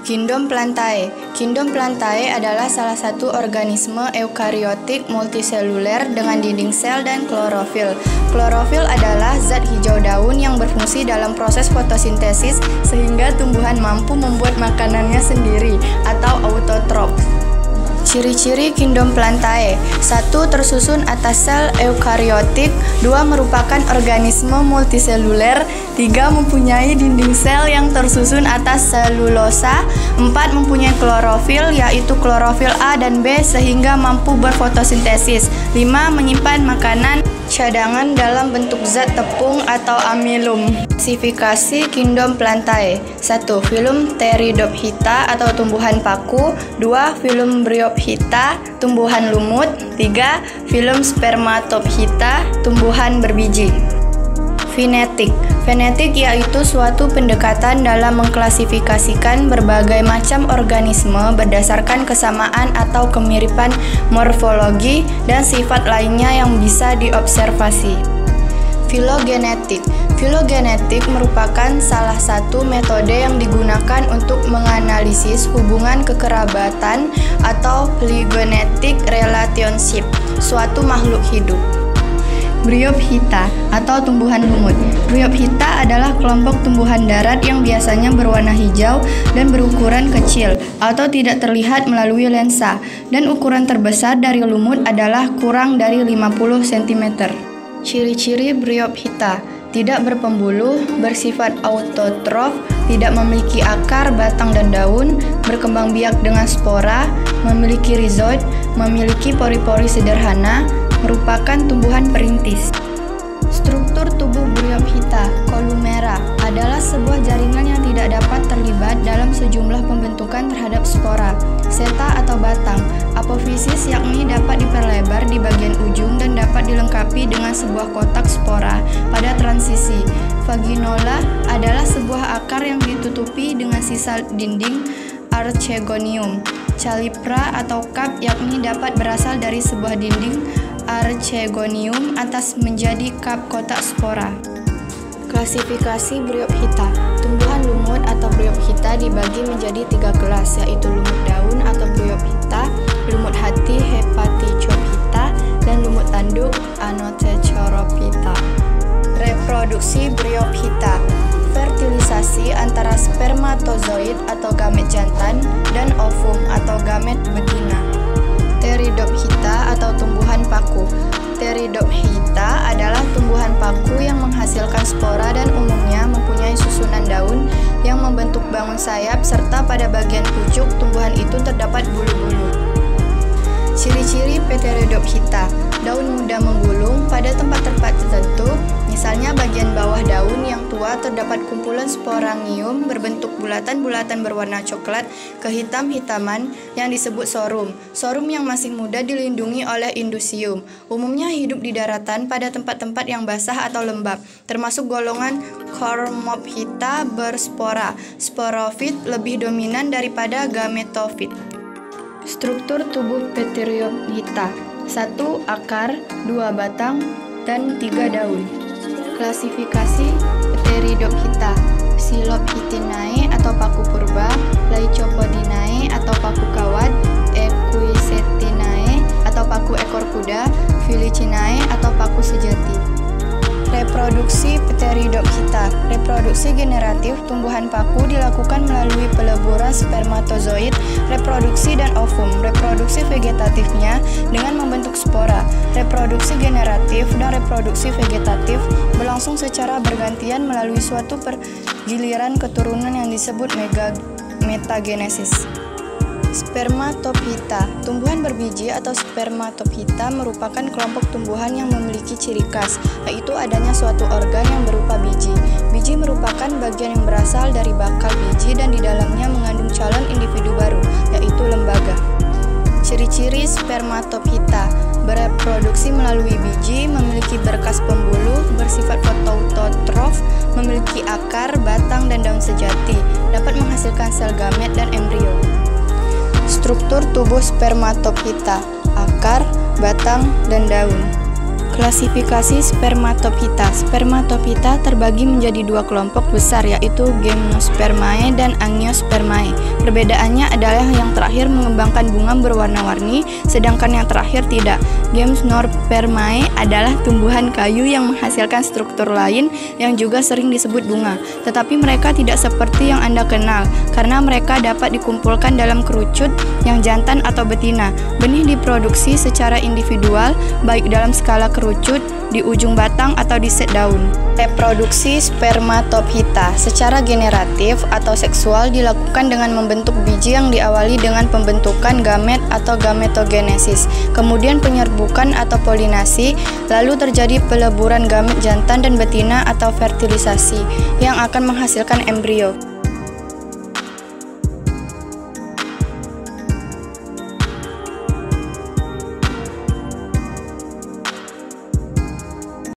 Kingdom Plantae. Kingdom Plantae adalah salah satu organisme eukariotik multiseluler dengan dinding sel dan klorofil. Klorofil adalah zat hijau daun yang berfungsi dalam proses fotosintesis sehingga tumbuhan mampu membuat makanannya sendiri atau autotrof. Ciri-ciri Kingdom Plantae: 1. Tersusun atas sel eukariotik. 2. Merupakan organisme multiseluler. 3. Mempunyai dinding sel yang tersusun atas selulosa. 4. Mempunyai klorofil, yaitu klorofil A dan B sehingga mampu berfotosintesis. 5. Menyimpan makanan cadangan dalam bentuk zat tepung atau amilum. Klasifikasi Kingdom Plantae: 1. Filum Pteridophyta atau tumbuhan paku. 2. Filum Bryophyta, tumbuhan lumut. 3. Filum Spermatophyta, tumbuhan berbiji. Finetik. Finetik yaitu suatu pendekatan dalam mengklasifikasikan berbagai macam organisme berdasarkan kesamaan atau kemiripan morfologi dan sifat lainnya yang bisa diobservasi. Filogenetik. Filogenetik merupakan salah satu metode yang digunakan untuk menganalisis hubungan kekerabatan atau phylogenetic relationship suatu makhluk hidup. Bryophyta atau tumbuhan lumut. Bryophyta adalah kelompok tumbuhan darat yang biasanya berwarna hijau dan berukuran kecil atau tidak terlihat melalui lensa, dan ukuran terbesar dari lumut adalah kurang dari 50 cm. Ciri-ciri Bryophyta: tidak berpembuluh, bersifat autotrof, tidak memiliki akar, batang, dan daun, berkembang biak dengan spora, memiliki rhizoid, memiliki pori-pori sederhana, merupakan tumbuhan perintis. Struktur tubuh Bryophyta kolumera adalah sebuah jaringan yang tidak dapat terlibat dalam sejumlah pembentukan terhadap spora. Seta atau batang apofisis yakni dapat diperlebar di bagian ujung dan dapat dilengkapi dengan sebuah kotak spora pada transisi. Vaginola adalah sebuah akar yang ditutupi dengan sisa dinding archegonium. Calyptra atau kap yakni dapat berasal dari sebuah dinding archegonium atas menjadi kap kotak spora. Klasifikasi Bryophyta. Tumbuhan lumut atau Bryophyta dibagi menjadi 3 kelas, yaitu lumut daun atau Bryophyta, lumut hati Hepatichophyta, dan lumut tanduk Anotechorophyta. Reproduksi Bryophyta. Fertilisasi antara spermatozoid atau gamet jantan dan ovum atau gamet betina. Pteridophyta atau tumbuhan paku. Pteridophyta adalah tumbuhan paku yang menghasilkan spora dan umumnya mempunyai susunan daun yang membentuk bangun sayap serta pada bagian pucuk tumbuhan itu terdapat bulu-bulu. Ciri-ciri Pteridophyta: daun muda menggulung pada tempat-tempat tertentu, misalnya bagian bawah daun yang tua terdapat kumpulan sporangium berbentuk bulatan-bulatan berwarna coklat kehitam-hitaman yang disebut sorum. Sorum yang masih muda dilindungi oleh indusium. Umumnya hidup di daratan pada tempat-tempat yang basah atau lembab, termasuk golongan Cormophyta berspora. Sporofit lebih dominan daripada gametofit. Struktur tubuh Pteridophyta: 1. Akar, 2. Batang, dan 3. daun. Klasifikasi Pteridophyta. Silophytinae atau paku purba, Lycopodinae atau paku kawat, Equisetinae atau paku ekor kuda, Felicinae atau paku sejati. Reproduksi Pteridophyta. Reproduksi generatif tumbuhan paku dilakukan melalui peleburan spermatozoid, reproduksi, dan ovum. Reproduksi vegetatifnya dengan membentuk spora. Reproduksi generatif dan reproduksi vegetatif berlangsung secara bergantian melalui suatu pergiliran keturunan yang disebut metagenesis. Spermatophyta. Tumbuhan berbiji atau spermatophyta merupakan kelompok tumbuhan yang memiliki ciri khas, yaitu adanya suatu organ yang berupa biji. Biji merupakan bagian yang berasal dari bakal biji dan di dalamnya mengandung calon individu baru, yaitu lembaga. Ciri-ciri spermatophyta: bereproduksi melalui biji, memiliki berkas pembuluh, bersifat fotoautotrof, memiliki akar, batang, dan daun sejati, dapat menghasilkan sel gamet dan embrio. Struktur tubuh spermatophyta: akar, batang, dan daun. Klasifikasi Spermatophyta. Spermatophyta terbagi menjadi dua kelompok besar, yaitu Gymnospermae dan Angiospermae. Perbedaannya adalah yang terakhir mengembangkan bunga berwarna-warni, sedangkan yang terakhir tidak. Gymnospermae adalah tumbuhan kayu yang menghasilkan struktur lain yang juga sering disebut bunga. Tetapi mereka tidak seperti yang Anda kenal, karena mereka dapat dikumpulkan dalam kerucut yang jantan atau betina. Benih diproduksi secara individual, baik dalam skala kerucut, di ujung batang atau di set daun. Reproduksi Spermatophyta secara generatif atau seksual dilakukan dengan membentuk biji yang diawali dengan pembentukan gamet atau gametogenesis, kemudian penyerbukan atau polinasi, lalu terjadi peleburan gamet jantan dan betina atau fertilisasi yang akan menghasilkan embrio.